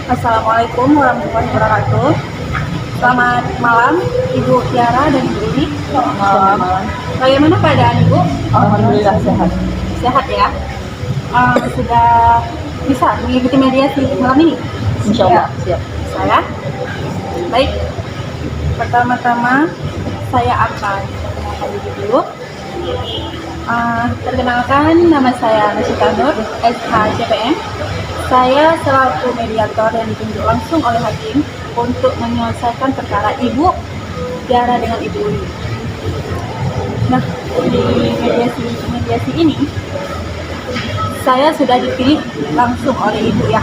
Assalamualaikum warahmatullahi wabarakatuh. Selamat malam, Ibu Tiara dan Ibu Uli. Selamat malam. Bagaimana keadaan Ibu? Alhamdulillah sehat. Sehat ya? Sudah bisa mengikuti mediasi malam ini? Insya Allah siap. Saya? Baik. Pertama-tama saya akan perkenalkan diri dulu. Perkenalkan, nama saya Nasita Nur, SHCPM. Saya selaku mediator yang ditunjuk langsung oleh hakim untuk menyelesaikan perkara Ibu Tiara dengan Ibu Uli. Nah, di mediasi ini saya sudah dipilih langsung oleh Ibu ya.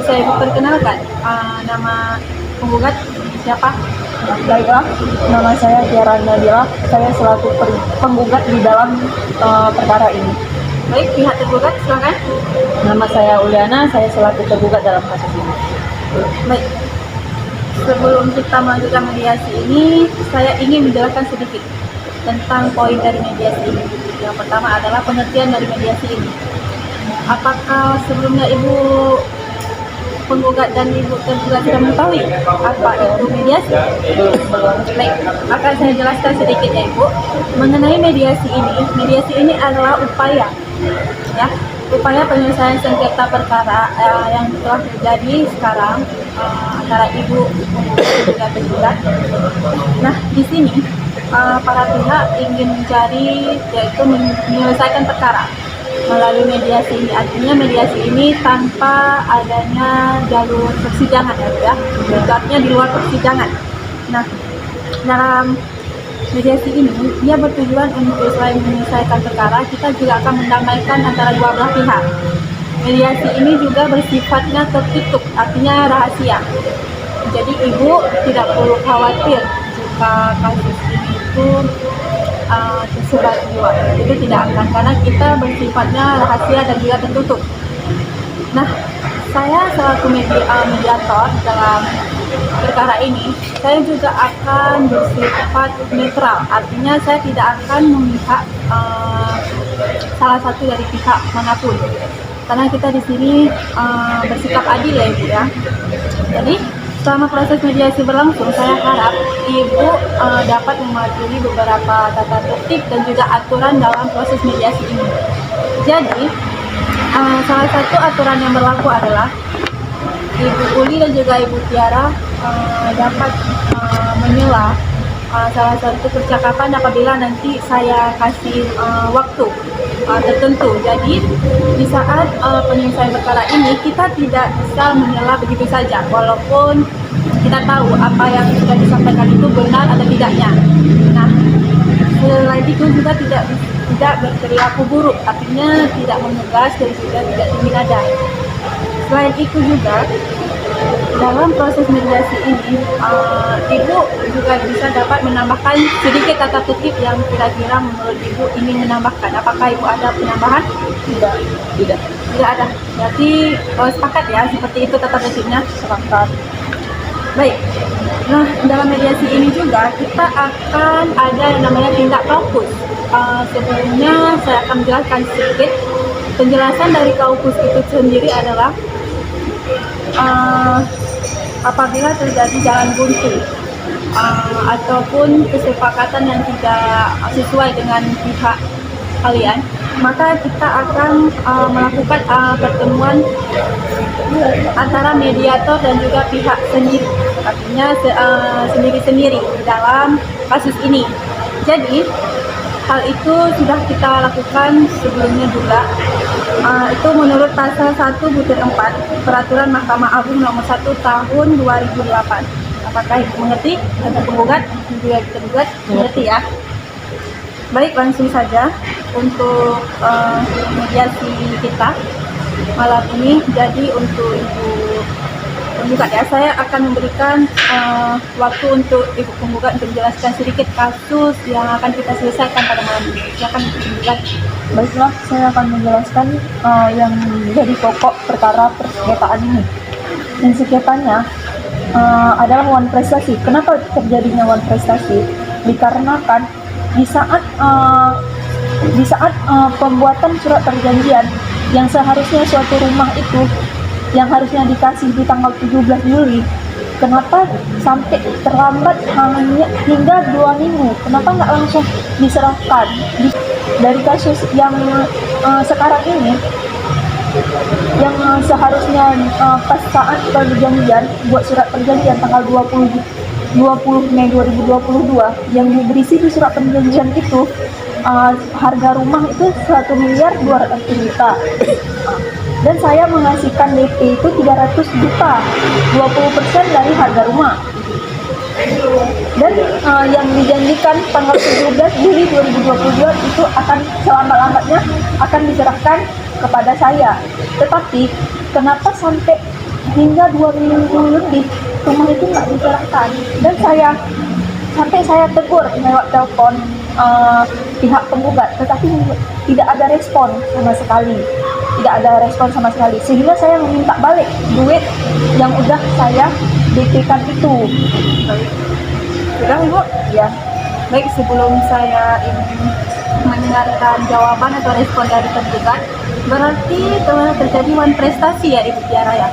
Saya Ibu perkenalkan, nama penggugat siapa? Baiklah, nama saya Tiara Nabila. Saya selaku penggugat di dalam perkara ini. Baik, pihak tergugat silakan. Nama saya Uliana. Saya selaku tergugat dalam kasus ini. Baik. Sebelum kita melanjutkan mediasi ini, saya ingin menjelaskan sedikit tentang poin dari mediasi ini. Yang pertama adalah pengertian dari mediasi ini. Apakah sebelumnya Ibu penggugat dan Ibu tergugat sudah mengetahui apa itu mediasi? Baik, akan saya jelaskan sedikit ya Ibu. Mengenai mediasi ini adalah upaya penyelesaian sengketa perkara yang telah terjadi sekarang antara Ibu dan tergugat. Nah, di sini para pihak ingin mencari yaitu menyelesaikan perkara melalui mediasi ini. Artinya mediasi ini tanpa adanya jalur persidangan ya, sifatnya di luar persidangan. Nah, dalam mediasi ini dia bertujuan untuk selain menyelesaikan perkara, kita juga akan mendamaikan antara dua belah pihak. Mediasi ini juga bersifatnya tertutup, artinya rahasia. Jadi Ibu tidak perlu khawatir jika kasus ini itu tersebar di luar, itu tidak akan, karena kita bersifatnya rahasia dan juga tertutup. Nah, saya selaku mediator dalam perkara ini, saya juga akan bersifat netral, artinya saya tidak akan memihak salah satu dari pihak manapun, karena kita di sini bersikap adil ya Ibu ya. Jadi selama proses mediasi berlangsung, saya harap Ibu dapat mematuhi beberapa tata tertib dan juga aturan dalam proses mediasi ini. Jadi, salah satu aturan yang berlaku adalah Ibu Uli dan juga Ibu Tiara dapat menyela salah satu percakapan apabila nanti saya kasih waktu tertentu. Jadi di saat penyelesaian perkara ini kita tidak bisa menyela begitu saja, walaupun kita tahu apa yang sudah disampaikan itu benar atau tidaknya. Nah, selain itu juga tidak berperilaku buruk, artinya tidak mengegas dan juga tidak tinggi nada. Selain itu juga dalam proses mediasi ini, Ibu juga bisa dapat menambahkan sedikit tata tertib yang kira-kira menurut Ibu ingin menambahkan. Apakah Ibu ada penambahan? Tidak Ada. Berarti sepakat ya, seperti itu tata tertibnya? sepakat. Baik. Nah, dalam mediasi ini juga kita akan ada yang namanya tindak kaukus. Sebelumnya saya akan menjelaskan sedikit. Penjelasan dari kaukus itu sendiri adalah apabila terjadi jalan buntu ataupun kesepakatan yang tidak sesuai dengan pihak kalian, maka kita akan melakukan pertemuan antara mediator dan juga pihak sendiri, artinya sendiri-sendiri dalam kasus ini. Jadi hal itu sudah kita lakukan sebelumnya juga. Itu menurut pasal 1/4 Peraturan Mahkamah Agung nomor 1 tahun 2008. Apakah Ibu mengerti? Ada penggugat juga tergugat mengerti ya? Baik, langsung saja untuk mediasi kita malam ini. Jadi untuk Ibu penggugat ya, saya akan memberikan waktu untuk Ibu penggugat untuk menjelaskan sedikit kasus yang akan kita selesaikan pada malam ini. Silakan Ibu penggugat. Baiklah, saya akan menjelaskan yang menjadi pokok perkara persengketaan ini. Dan sengketanya adalah wan prestasi. Kenapa terjadinya wan prestasi? Dikarenakan di saat pembuatan surat perjanjian yang seharusnya suatu rumah itu yang harusnya dikasih di tanggal 17 Juli, kenapa sampai terlambat hingga 2 minggu? Kenapa nggak langsung diserahkan? Dari kasus yang sekarang ini, yang seharusnya pas saat perjanjian, buat surat perjanjian tanggal 20 Mei 2022, yang berisi di surat perjanjian itu harga rumah itu 1.200.000.000, dan saya mengasihkan DP itu 300 juta, 20% dari harga rumah. Dan yang dijanjikan tanggal 17 Juli 2022 itu akan selambat-lambatnya akan diserahkan kepada saya. Tetapi kenapa sampai hingga 2 minggu lebih rumah itu nggak diserahkan? Dan saya tegur lewat telepon pihak penggugat, tetapi tidak ada respon sama sekali. Sehingga saya meminta balik duit yang udah saya DP-kan itu. Sudah Ibu? Ya. Baik, sebelum saya ingin mendengarkan jawaban atau respon dari tergugat, berarti telah terjadi one prestasi ya Ibu Tiara ya,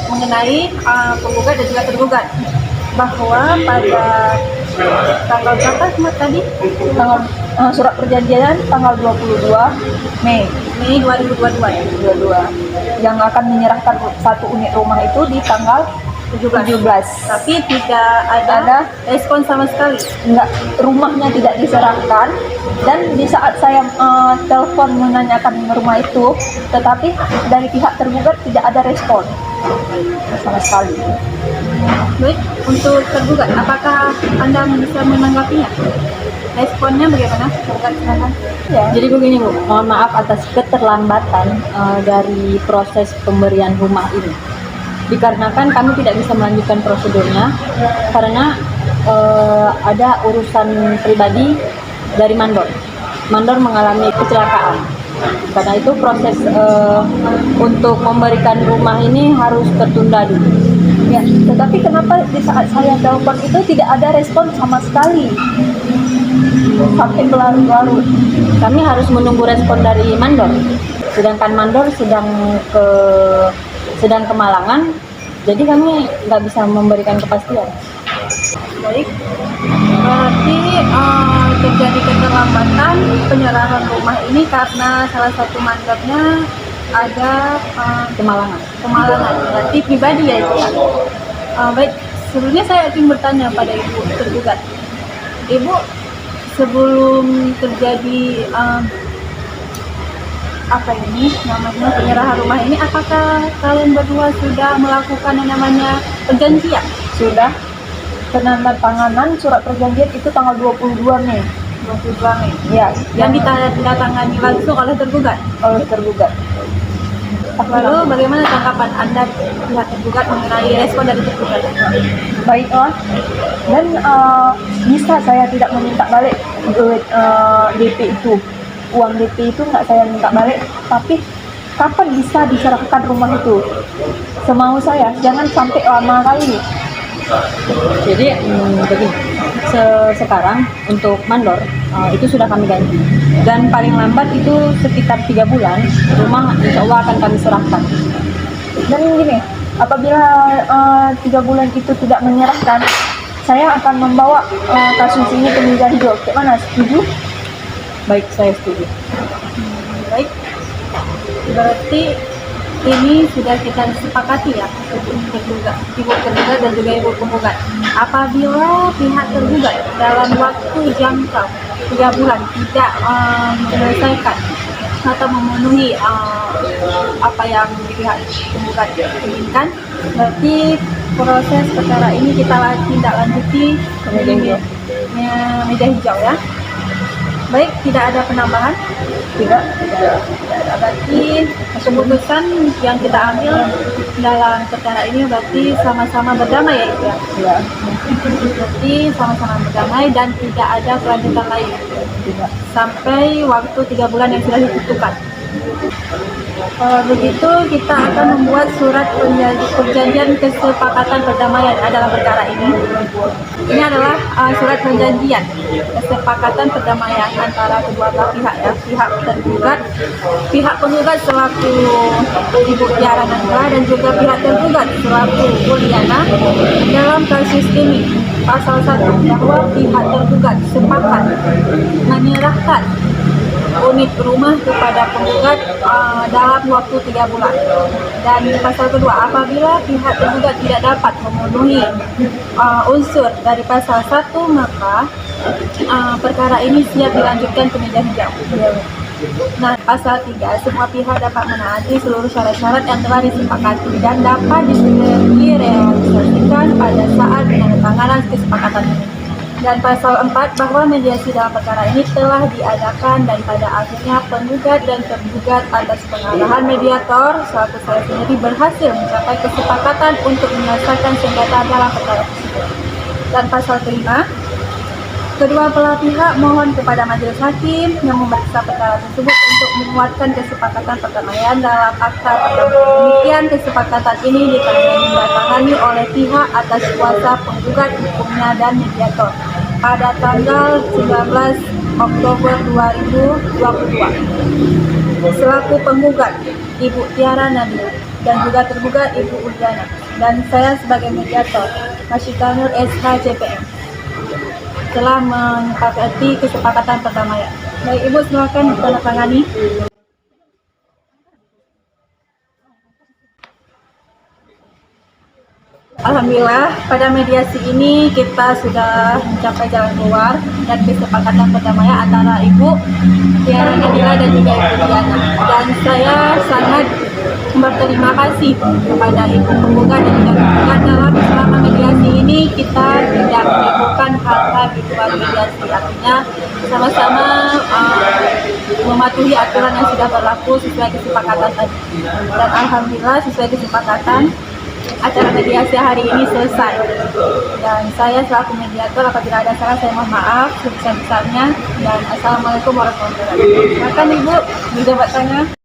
mengenai penggugat dan juga tergugat, bahwa pada tanggal berapa tadi? Surat perjanjian tanggal 22 Mei 2022 ya? 22, yang akan menyerahkan satu unit rumah itu di tanggal 17. Tapi tidak ada respon sama sekali. Enggak, rumahnya tidak diserahkan, dan di saat saya telepon menanyakan rumah itu, tetapi dari pihak tergugat tidak ada respon sama sekali. Baik, untuk tergugat, apakah Anda bisa menanggapinya? Responnya bagaimana? Silakan. Ya. Jadi begini Bu, mohon maaf atas keterlambatan dari proses pemberian rumah ini. Dikarenakan kami tidak bisa melanjutkan prosedurnya karena ada urusan pribadi dari mandor. Mandor mengalami kecelakaan. Karena itu proses untuk memberikan rumah ini harus tertunda dulu. Ya, tetapi kenapa di saat saya telepon itu tidak ada respon sama sekali? Sampai berlarut-larut. Kami harus menunggu respon dari mandor. Sedangkan mandor sedang kemalangan, jadi kami nggak bisa memberikan kepastian. Baik, berarti terjadi keterlambatan penyerahan rumah ini karena salah satu mandornya ada Kemalangan. berarti pribadi ya Ibu ya. Baik, sebelumnya saya ingin bertanya pada Ibu tergugat. Ibu, sebelum terjadi penyerahan rumah ini, apakah kalian berdua sudah melakukan yang namanya perjanjian? Sudah penandatanganan surat perjanjian itu tanggal 22 Mei. 22 Mei. Ya, Yang ditandatangani langsung oleh tergugat. oleh tergugat. Lalu bagaimana tanggapan Anda pihak tergugat mengenai respon dari tergugat? Baiklah, dan bisa saya tidak meminta balik duit DP itu, uang DP itu nggak saya minta balik, tapi kapan bisa diserahkan rumah itu? Semau saya, jangan sampai lama kali. Jadi begini, sekarang untuk mandor itu sudah kami ganti, dan paling lambat itu sekitar 3 bulan rumah insya Allah akan kami serahkan. Dan gini, apabila 3 bulan itu tidak menyerahkan, saya akan membawa kasus ini ke meja hijau. Bagaimana, setuju? Baik, saya setuju. Baik, berarti ini sudah kita sepakati ya, tergugat, ibu tergugat dan juga ibu penggugat. Apabila pihak tergugat dalam waktu jangka 3 bulan tidak menyelesaikan atau memenuhi apa yang pihak penggugat inginkan, berarti proses perkara ini kita tindak lanjuti ke meja hijau ya. Baik, tidak ada penambahan? Tidak. Berarti keputusan yang kita ambil dalam perkara ini berarti sama-sama berdamai ya Ibu ya? Ya. Berarti sama-sama berdamai dan tidak ada kelanjutan lain Tidak. sampai waktu 3 bulan yang sudah ditentukan. Kalau begitu kita akan membuat surat perjanjian kesepakatan perdamaian dalam perkara ini. Ini adalah surat perjanjian kesepakatan perdamaian antara kedua belah pihak ya, pihak penggugat selaku Ibu Tiara Nandila dan juga pihak tergugat selaku Uliana dalam kasus ini. Pasal 1 bahwa pihak tergugat sepakat menyerahkan unit rumah kepada penggugat dalam waktu 3 bulan. Dan pasal kedua, apabila pihak tergugat tidak dapat memenuhi unsur dari pasal 1, maka perkara ini siap dilanjutkan ke meja hijau. Nah, pasal 3, semua pihak dapat menaati seluruh syarat-syarat yang telah disepakati dan dapat direalisasikan pada saat penandatanganan kesepakatan ini. Dan pasal 4 bahwa mediasi dalam perkara ini telah diadakan dan pada akhirnya penggugat dan tergugat atas pengarahan mediator selaku saya sendiri berhasil mencapai kesepakatan untuk menyelesaikan sengketa dalam perkara tersebut. Dan pasal 5, kedua belah pihak mohon kepada majelis hakim yang memeriksa perkara tersebut untuk menguatkan kesepakatan perdamaian dalam akta pertemuan. Demikian kesepakatan ini ditandatangani oleh pihak atas kuasa penggugat hukumnya dan mediator pada tanggal 19 Oktober 2022. Selaku penggugat Ibu Tiara Nandila dan juga tergugat Ibu Uliana, dan saya sebagai mediator Masyita Nur SH CPM telah menyepakati kesepakatan perdamaian. Baik Ibu, silakan ditandatangani. Alhamdulillah, pada mediasi ini kita sudah mencapai jalan keluar dan kesepakatan perdamaian antara Ibu Tiara Nandila dan juga Ibu Uliana. Dan saya sangat berterima kasih kepada Ibu penggugat dan juga tergugat dalam selama mediasi ini kita tidak menimbulkan hal-hal di luar mediasi. Artinya sama-sama mematuhi aturan yang sudah berlaku sesuai kesepakatan tadi. Dan alhamdulillah sesuai kesepakatan acara mediasi hari ini selesai. Dan saya selaku mediator, apabila ada salah saya mohon maaf sebesar-besarnya. Dan assalamualaikum warahmatullahi wabarakatuh. Silakan Ibu, dijabat tanya.